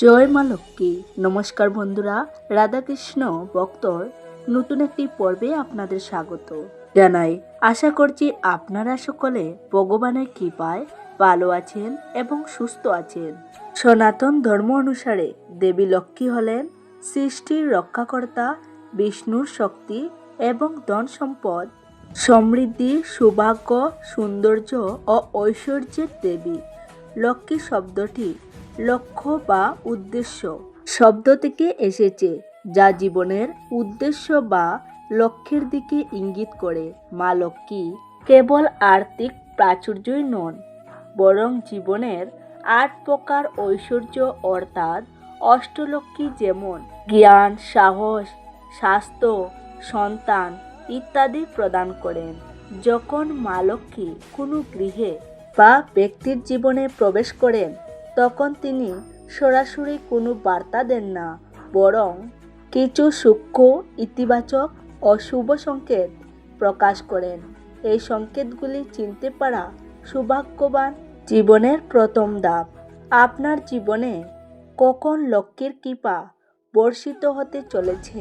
জয় মা লক্ষ্মী। নমস্কার বন্ধুরা, রাধাকৃষ্ণ ভক্তর নতুন একটি পর্বে আপনাদের স্বাগত জানাই। আশা করছি আপনারা সকলে ভগবানের কৃপায় ভালো আছেন এবং সুস্থ আছেন। সনাতন ধর্ম অনুসারে দেবী লক্ষ্মী হলেন সৃষ্টির রক্ষাকর্তা, বিষ্ণুর শক্তি এবং ধন সম্পদ, সমৃদ্ধি, সৌভাগ্য, সৌন্দর্য ও ঐশ্বর্যের দেবী। লক্ষ্মী শব্দটি লক্ষ্য বা উদ্দেশ্য শব্দ থেকে এসেছে, যা জীবনের উদ্দেশ্য বা লক্ষ্যের দিকে ইঙ্গিত করে। মা লক্ষ্মী কেবল আর্থিক প্রাচুর্যই নন, বরং জীবনের ৮ প্রকার ঐশ্বর্য অর্থাৎ অষ্টলক্ষ্মী, যেমন জ্ঞান, সাহস, স্বাস্থ্য, সন্তান ইত্যাদি প্রদান করেন। যখন মা লক্ষ্মী কোনো গৃহে বা ব্যক্তির জীবনে প্রবেশ করেন, তখন তিনি সরাসরি কোনো বার্তা দেন না, বরং কিছু সূক্ষ্ম, ইতিবাচক ও শুভ সংকেত প্রকাশ করেন। এই সংকেতগুলি চিনতে পারা সৌভাগ্যবান জীবনের প্রথম ধাপ। আপনার জীবনে কখন লক্ষ্মীর কৃপা বর্ষিত হতে চলেছে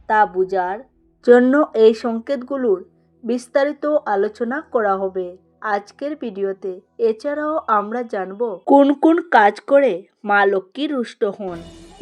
তা বোঝার জন্য এই সংকেতগুলোর বিস্তারিত আলোচনা করা হবে আজকের ভিডিওতে। এছাড়াও আমরা জানব কোন কোন কাজ করে মা লক্ষ্মী রুষ্ট হন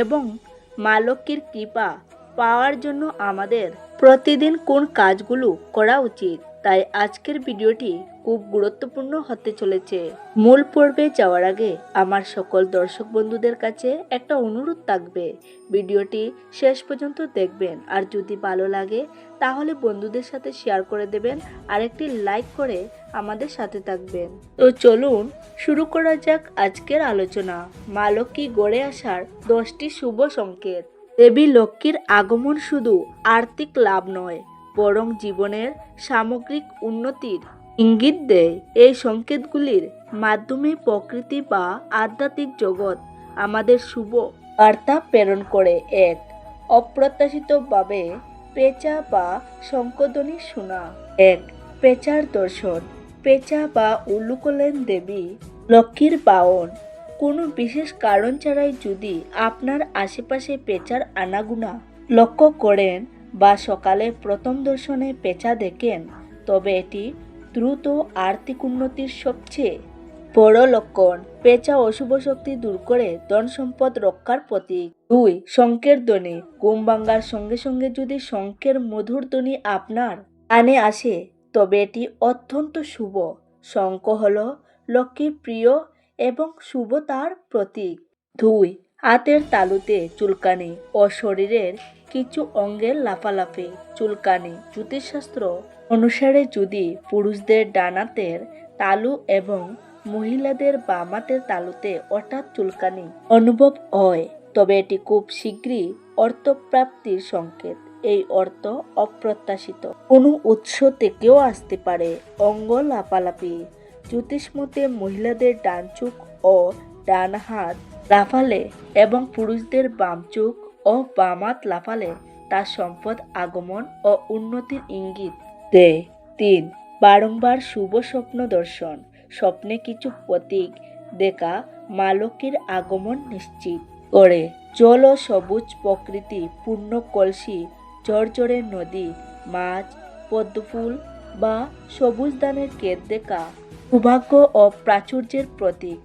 এবং মা লক্ষ্মীর কৃপা পাওয়ার জন্য আমাদের প্রতিদিন কোন কাজগুলো করা উচিত। তাই আজকের ভিডিওটি খুব গুরুত্বপূর্ণ হতে চলেছে। মূল পর্বে যাওয়ার আগে আমার সকল দর্শক বন্ধুদের কাছে একটা অনুরোধ থাকবে, ভিডিওটি শেষ পর্যন্ত দেখবেন, আর যদি ভালো লাগে তাহলে বন্ধুদের সাথে শেয়ার করে দেবেন আর একটি লাইক করে আমাদের সাথে থাকবেন। তো চলুন শুরু করা যাক আজকের আলোচনা। মা লক্ষ্মী গড়ে আসার 10টি শুভ সংকেত। দেবী লক্ষ্মীর আগমন শুধু আর্থিক লাভ নয়, বরং জীবনের সামগ্রিক উন্নতির ইঙ্গিত দেয়। এই সংকেতগুলির মাধ্যমে প্রকৃতি বা আধ্যাত্মিক জগৎ আমাদের শুভ বার্তা প্রেরণ করে। ১. অপ্রত্যাশিতভাবে পেঁচা বা শঙ্খধ্বনি শোনা। ১. পেঁচার দর্শন। পেঁচা বা উল্লুক হলেন দেবী লক্ষ্মীর বাহন। কোনো বিশেষ কারণ ছাড়াই যদি আপনার আশেপাশে পেঁচার আনাগোনা লক্ষ্য করেন বা সকালে প্রথম দর্শনে পেঁচা দেখেন, তবে এটি দ্রুত আর্থিক উন্নতির সবচেয়ে বড় লক্ষণ। পেঁচা অশুভ শক্তি দূর করে ধন সম্পদ রক্ষার প্রতীক। ২. শঙ্খের ধ্বনি। ঘুম ভাঙার সঙ্গে সঙ্গে যদি শঙ্খের মধুর ধ্বনি আপনার কানে আসে, তবে এটি অত্যন্ত শুভ। শঙ্খ হল লক্ষ্মীর প্রিয় এবং শুভতার প্রতীক। ২. হাতের তালুতে চুলকানি ও শরীরের কিছু অঙ্গের লাফালাফি। চুলকানি জ্যোতিষশাস্ত্র অনুসারে যদি পুরুষদের ডান হাতের তালু এবং মহিলাদের বাম হাতের তালুতে হঠাৎ চুলকানি অনুভব হয়, তবে এটি খুব শীঘ্রই অর্থপ্রাপ্তির সংকেত। এই অর্থ অপ্রত্যাশিত কোনো উৎস থেকেও আসতে পারে। অঙ্গ লাফালাফি। জ্যোতিষ মতে মহিলাদের ডান চোখ ও ডান হাত লাফালে এবং পুরুষদের বাম চোখ ও বাম হাত লাফালে তা সম্পদ আগমন ও উন্নতির ইঙ্গিত দেয়। ৩. বারংবার শুভ স্বপ্ন দর্শন। স্বপ্নে কিছু প্রতীক দেখা মা লক্ষ্মীর আগমন নিশ্চিত করে। জল ও সবুজ প্রকৃতি, পূর্ণ কলসি, ঝরঝরে নদী, মাছ, পদ্মফুল বা সবুজ ধানের ক্ষেত দেখা সৌভাগ্য ও প্রাচুর্যের প্রতীক।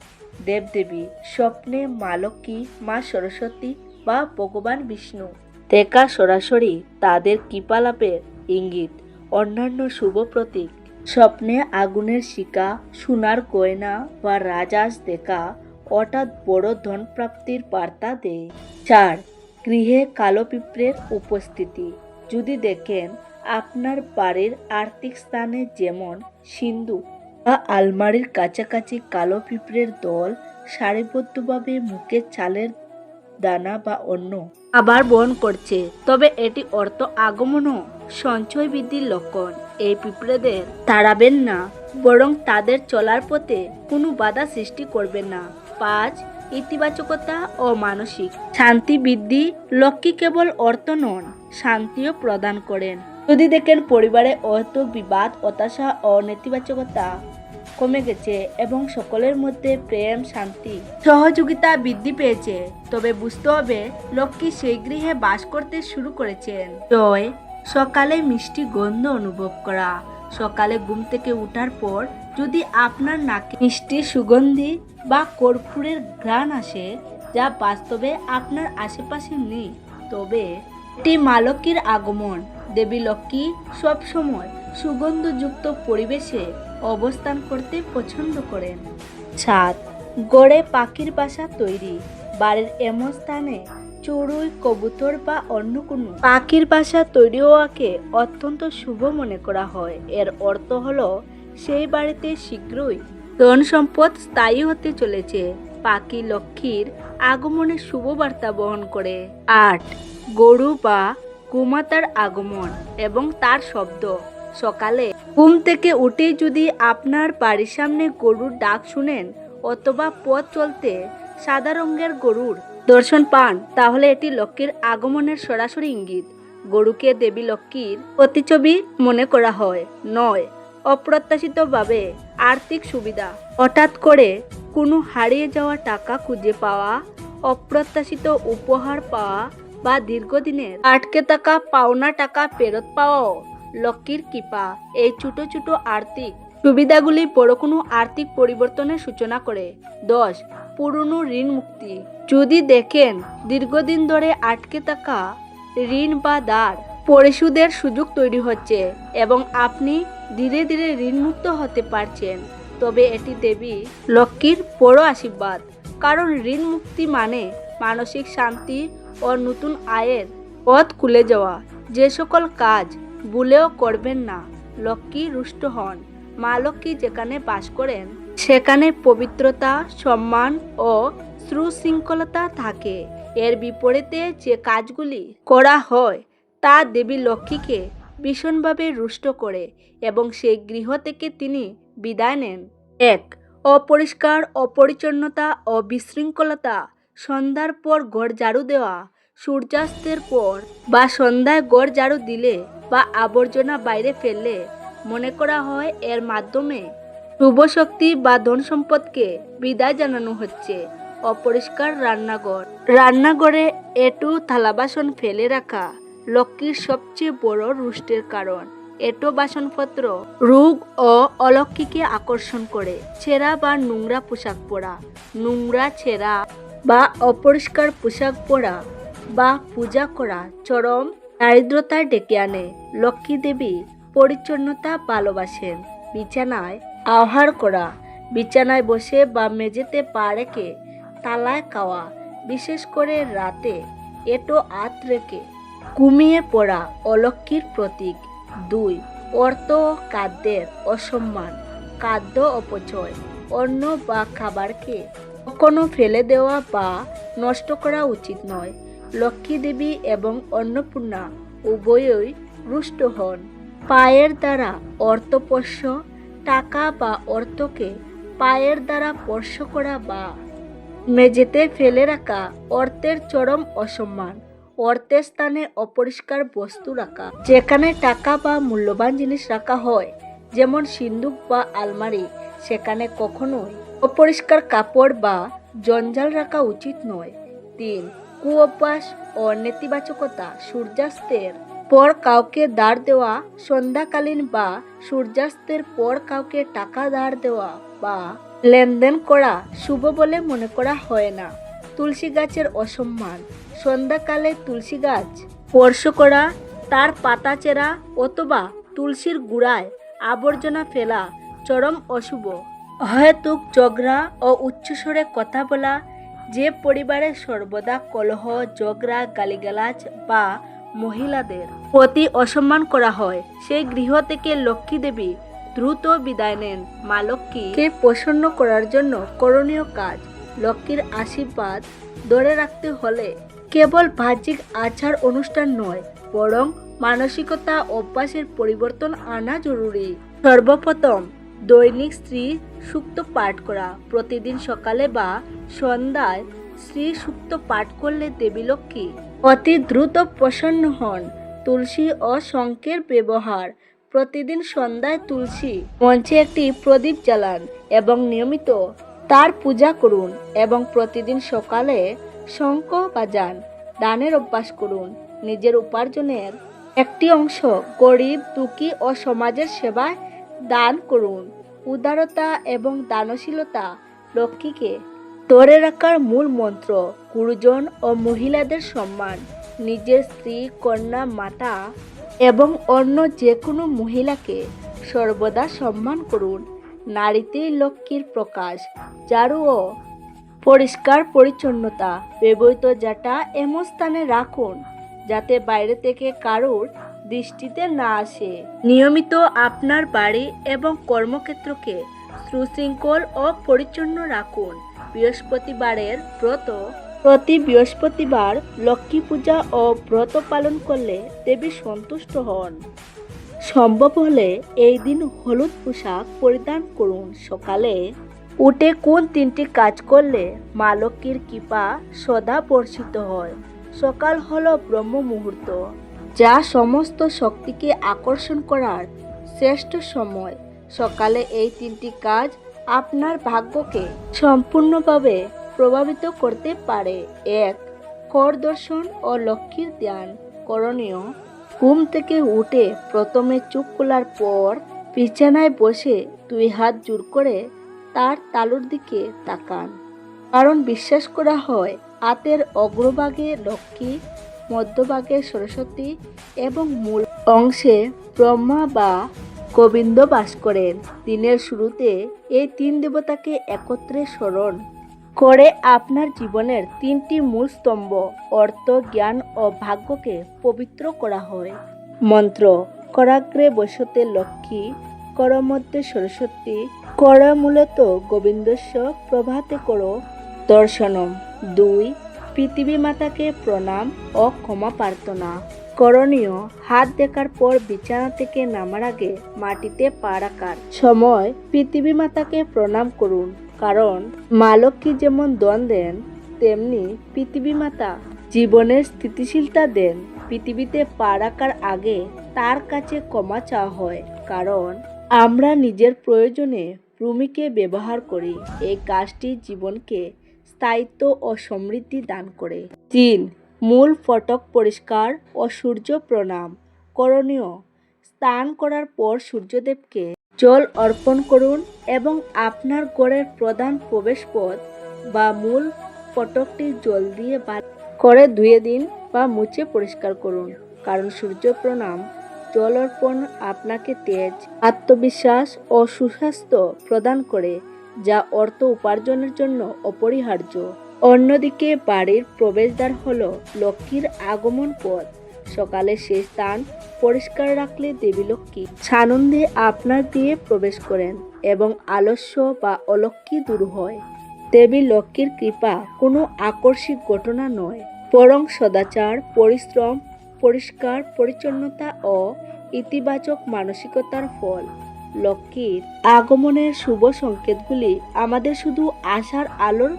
দেবদেবী স্বপ্নে মা লক্ষ্মী, মা সরস্বতী বা ভগবান বিষ্ণু দেখা সরাসরি তাদের কৃপা লাভের ইঙ্গিত। অন্যান্য শুভ প্রতীক। স্বপ্নে আগুনের শিখা, সোনার গয়না বা রাজহাঁস দেখা হঠাৎ বড় ধন প্রাপ্তির বার্তা দেয়। ৪. গৃহে কালো পিঁপড়ের উপস্থিতি। যদি দেখেন আপনার বাড়ির আর্থিক স্থানে, যেমন সিন্ধু বা আলমারির কাছাকাছি কালো পিঁপড়ের দল সারিবদ্ধভাবে মুখে চালের দানা বা অন্য খাবার বহন করছে, তবে এটি অর্থ আগমন ও সঞ্চয় বৃদ্ধির লক্ষণ। এই পিঁপড়েদের তাড়াবেন না, বরং তাদের চলার পথে কোনো বাধা সৃষ্টি করবেন না। ৫. ইতিবাচকতা ও মানসিক শান্তি বৃদ্ধি। লক্ষ্মী কেবল অর্থ নন, শান্তিও প্রদান করেন। যদি দেখেন পরিবারে অর্থ বিবাদ, হতাশা ও নেতিবাচকতা কমে গেছে এবং সকলের মধ্যে প্রেম, শান্তি, সহযোগিতা বৃদ্ধি পেয়েছে। তবে বুঝতে হবে লক্ষ্মী সেই গৃহে বাস করতে শুরু করেছেন। জয়, সকালে মিষ্টি গন্ধ অনুভব করা। সকালে ঘুম থেকে ওঠার পর যদি আপনার নাকে মিষ্টি সুগন্ধি বা কর্পূরের ঘ্রাণ আসে, যা বাস্তবে আপনার আশেপাশে নেই, তবে এটি মা লক্ষ্মীর আগমন। দেবী লক্ষ্মী সবসময় সুগন্ধযুক্ত পরিবেশে অবস্থান করতে পছন্দ করেন। 7. গড়ে পাখির বাসা তৈরি। বাড়ির এমন স্থানে চড়ুই, কবুতর বা অন্য কোনো পাখির বাসা তৈরি হওয়াকে অত্যন্ত শুভ মনে করা হয়। এর অর্থ হলো সেই বাড়িতে শীঘ্রই ধন সম্পদ স্থায়ী হতে চলেছে। পাখি লক্ষ্মীর আগমনের শুভ বার্তা বহন করে। 8. গরু বা গোমাতার আগমন এবং তার শব্দ। সকালে ঘুম থেকে উঠেই যদি আপনার বাড়ির সামনে গরুর ডাক শুনেন অথবা পথ চলতে সাদা রঙের গরুর দর্শন পান, তাহলে এটি লক্ষ্মীর আগমনের সরাসরি ইঙ্গিত। গরুকে দেবী লক্ষ্মীর প্রতিচ্ছবি মনে করা হয়। 9. অপ্রত্যাশিতভাবে আর্থিক সুবিধা। হঠাৎ করে কোনো হারিয়ে যাওয়া টাকা খুঁজে পাওয়া, অপ্রত্যাশিত উপহার পাওয়া বা দীর্ঘদিনের আটকে থাকা পাওনা টাকা ফেরত পাওয়াও লক্ষ্মীর কৃপা। এই ছোট ছোট আর্থিক সুবিধাগুলি বড় কোনো আর্থিক পরিবর্তনের সূচনা করে। 10. পুরনো ঋণ মুক্তি। যদি দেখেন দীর্ঘদিন ধরে আটকে থাকা ঋণ বা ধার পরিশোধের সুযোগ তৈরি হচ্ছে এবং আপনি ধীরে ধীরে ঋণমুক্ত হতে পারছেন, তবে এটি দেবী লক্ষ্মীর বড় আশীর্বাদ। কারণ ঋণ মুক্তি মানে মানসিক শান্তি ও নতুন আয়ের পথ খুলে যাওয়া। যে সকল কাজ ভুলেও করবেন না, লক্ষ্মী রুষ্ট হন। মা লক্ষ্মী যেখানে বাস করেন সেখানে পবিত্রতা, সম্মান ও সুশৃঙ্খলতা থাকে। এর বিপরীতে যে কাজগুলি করা হয় তা দেবী লক্ষ্মীকে ভীষণভাবে রুষ্ট করে এবং সেই গৃহ থেকে তিনি বিদায় নেন। 1. অপরিষ্কার, অপরিচ্ছন্নতা ও বিশৃঙ্খলতা। সন্ধ্যার পর ঘর ঝাড়ু দেওয়া, সূর্যাস্তের পর বা সন্ধ্যায় ঘর ঝাড়ু দিলে বা আবর্জনা বাইরে ফেললে মনে করা হয় এর মাধ্যমে শুভ শক্তি বা ধন সম্পদকে বিদায় জানানো হচ্ছে। অপরিষ্কার রান্নাঘর। রান্নাঘরে এঁটো থালা বাসন ফেলে রাখা লক্ষ্মীর সবচেয়ে বড় রুষ্টের কারণ। এঁটো বাসনপত্র রোগ ও অলক্ষ্মীকে আকর্ষণ করে। ছেঁড়া বা নোংরা পোশাক পরা। নোংরা, ছেঁড়া বা অপরিষ্কার পোশাক পরা বা পূজা করা চরম দারিদ্রতা ডেকে আনে। লক্ষ্মী দেবী পরিচ্ছন্নতা ভালোবাসেন। বিছানায় আহার করা। বিছানায় বসে বা মেঝেতে পা রেখে তালায় খাওয়া, বিশেষ করে রাতে এঁটো হাত রেখে ঘুমিয়ে পড়া অলক্ষ্মীর প্রতীক। 2. অর্থ ও খাদ্যের অসম্মান। খাদ্য অপচয়। অন্ন বা খাবারকে কখনো ফেলে দেওয়া বা নষ্ট করা উচিত নয়। লক্ষ্মী দেবী এবং অন্নপূর্ণা উভয়ই রুষ্ট হন। পায়ের দ্বারা অর্থস্পর্শ। টাকা বা অর্থকে পায়ের দ্বারা স্পর্শ করা বা মেঝেতে ফেলে রাখা অর্থের চরম অসম্মান। অর্থের স্থানে অপরিষ্কার বস্তু রাখা। যেখানে টাকা বা মূল্যবান জিনিস রাখা হয়, যেমন সিন্দুক বা আলমারি, সেখানে কখনোই অপরিষ্কার কাপড় বা জঞ্জাল রাখা উচিত নয়। 3. কুঅভ্যাস ও নেতিবাচকতা। সূর্যাস্তের পর কাউকে ধার দেওয়া, সন্ধ্যাকালীন বা সূর্যাস্তের পর কাউকে টাকা ধার দেওয়া বা লেনদেন করা শুভ বলে মনে করা হয় না। তুলসী গাছের অসম্মান। সন্ধ্যাকালে তুলসী গাছ স্পর্শ করা, তার পাতা চেরা অথবা তুলসীর গুড়ায় আবর্জনা ফেলা চরম অশুভ। অহেতুক ঝগড়া ও উচ্চস্বরে কথা বলা। যে পরিবারে সর্বদা কলহ, ঝগড়া, গালিগালাজ বা মহিলাদের প্রতি অসম্মান করা হয়, সেই গৃহ থেকে লক্ষ্মী দেবী দ্রুত বিদায় নেন। মা লক্ষ্মীকে প্রসন্ন করার জন্য করণীয় কাজ। লক্ষ্মীর আশীর্বাদ ধরে রাখতে হলে কেবল বাহ্যিক আচার অনুষ্ঠান নয়, বরং মানসিকতা অভ্যাসের পরিবর্তন আনা জরুরি। সর্বপ্রথম দৈনিক শ্রী সূক্ত পাঠ করা। প্রতিদিন সকালে বা সন্ধ্যায় শ্রী সূক্ত পাঠ করলে দেবী লক্ষ্মী অতি দ্রুত প্রসন্ন হন। তুলসী ও শঙ্খের ব্যবহার। প্রতিদিন সন্ধ্যায় তুলসী মঞ্চে একটি প্রদীপ জ্বালান এবং নিয়মিত তার পূজা করুন এবং প্রতিদিন সকালে শঙ্খ বাজান। দানের অভ্যাস করুন। নিজের উপার্জনের একটি অংশ গরিব, দুঃখী ও সমাজের সেবায় দান করুন। উদারতা এবং দানশীলতা লক্ষ্মীকে ধরে রাখার মূল মন্ত্র। গুরুজন ও মহিলাদের সম্মান। নিজের স্ত্রী, কন্যা, মাতা এবং অন্য যে কোনো মহিলাকে সর্বদা সম্মান করুন। নারীতেই লক্ষ্মীর প্রকাশ। ঝাড়ু ও পরিষ্কার পরিচ্ছন্নতা। ব্যবহৃত ঝাঁটা এমন স্থানে রাখুন যাতে বাইরে থেকে কারোর দৃষ্টিতে না আসে। নিয়মিত আপনার বাড়ি এবং কর্মক্ষেত্রকে সুশৃঙ্খল ও পরিচ্ছন্ন রাখুন। বৃহস্পতিবারের ব্রত। প্রতি বৃহস্পতিবার লক্ষ্মী পূজা ও ব্রত পালন করলে দেবী সন্তুষ্ট হন। সম্ভব হলে এই দিন হলুদ পোশাক পরিধান করুন। সকালে উঠে কোন 3টি কাজ করলে মা লক্ষ্মীর কৃপা সদা বর্ষিত হয়? সকাল হলো ব্রহ্ম মুহূর্ত, যা সমস্ত শক্তিকে আকর্ষণ করার শ্রেষ্ঠ সময়। সকালে এই 3টি কাজ আপনার ভাগ্যকে সম্পূর্ণভাবে প্রভাবিত করতে পারে। 1. কর দর্শন ও লক্ষ্মীর ধ্যান করণীয়। ঘুম থেকে উঠে প্রথমে চোখ খোলার পর বিছানায় বসে 2 হাত জোড় করে তার তালুর দিকে তাকান। কারণ বিশ্বাস করা হয় হাতের অগ্রভাগে লক্ষ্মী, মধ্যভাগে সরস্বতী এবং মূল অংশে ব্রহ্মা বা গোবিন্দ বাস করেন। দিনের শুরুতে এই 3 দেবতাকে একত্রে স্মরণ করে আপনার জীবনের 3টি মূল স্তম্ভ অর্থ, জ্ঞান ও ভাগ্যকে পবিত্র করা হয়। মন্ত্র: করাগ্রে বসতে লক্ষ্মী, করমধ্যে সরস্বতী, করমূলত গোবিন্দস্য, প্রভাতে করো দর্শনম। 2. পৃথিবী মাতাকে প্রণাম ও ক্ষমা প্রার্থনা করণীয়। হাত দেখার পর বিছানা থেকে নামার আগে মাটিতে পা রাখার সময় পৃথিবী মাতাকে প্রণাম করুন। কারণ মা লক্ষ্মী যেমন ধন দেন, তেমনি পৃথিবী মাতা জীবনের স্থিতিশীলতা দেন। পৃথিবীতে পা রাখার আগে তার কাছে ক্ষমা চাওয়া হয়, কারণ আমরা নিজের প্রয়োজনে ভূমিকে ব্যবহার করি। এই কাজটি জীবনকে স্থায়িত্ব ও সমৃদ্ধি দান করে। 3. মূল ফটক পরিষ্কার ও সূর্য প্রণাম করণীয়। স্নান করার পর সূর্যদেবকে জল অর্পণ করুন এবং আপনার ঘরের প্রধান প্রবেশপথ বা মূল ফটকটি জল দিয়ে করে ধুয়ে দিন বা মুছে পরিষ্কার করুন। কারণ সূর্য প্রণাম জল অর্পণ আপনাকে তেজ, আত্মবিশ্বাস ও সুস্বাস্থ্য প্রদান করে, যা অর্থ উপার্জনের জন্য অপরিহার্য। অন্যদিকে বাড়ির প্রবেশদ্বার হলো লক্ষ্মীর আগমন পথ। সকালে সেই স্থান পরিষ্কার রাখলে দেবী লক্ষ্মী সানন্দে আপনার গৃহে প্রবেশ করেন এবং আলস্য বা অলক্ষ্মী দূর হয়। দেবী লক্ষ্মীর কৃপা কোনো আকস্মিক ঘটনা নয়, বরং সদাচার, পরিশ্রম, পরিষ্কার পরিচ্ছন্নতা ও ইতিবাচক মানসিকতার ফল। লক্ষ্মীর আগমনের শুভ সংকেতগুলি আমাদের শুধু আশার আলোর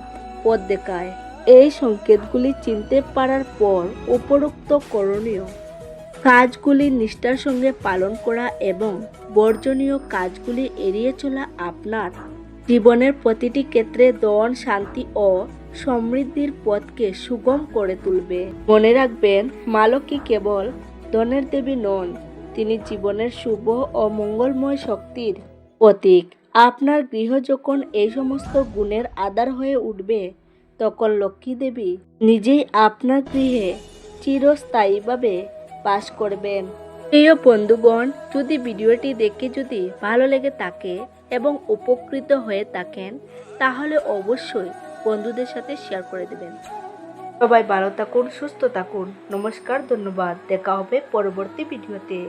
পথ দেখায়। এই সংকেতগুলি চিনতে পারার পর উপরোক্ত করণীয় কাজগুলি নিষ্ঠার সঙ্গে পালন করা এবং বর্জনীয় কাজগুলি এড়িয়ে চলা আপনার জীবনের প্রতিটি ক্ষেত্রে ধন, শান্তি ও সমৃদ্ধির পথকে সুগম করে তুলবে। মনে রাখবেন, মা লক্ষ্মী কেবল ধনের দেবী নন, তিনি জীবনের শুভ ও মঙ্গলময় শক্তির প্রতীক। আপনার গৃহ যখন এই সমস্ত গুণের আধার হয়ে উঠবে, তখন লক্ষ্মী দেবী নিজেই আপনার গৃহে চিরস্থায়ীভাবে বাস করবেন। প্রিয় বন্ধুগণ, যদি ভিডিওটি দেখে যদি ভালো লেগে থাকে এবং উপকৃত হয়ে থাকেন, তাহলে অবশ্যই বন্ধুদের সাথে শেয়ার করে দেবেন। সবাই ভালো থাকুন, সুস্থ থাকুন। নমস্কার, ধন্যবাদ। দেখা হবে পরবর্তী ভিডিওতে।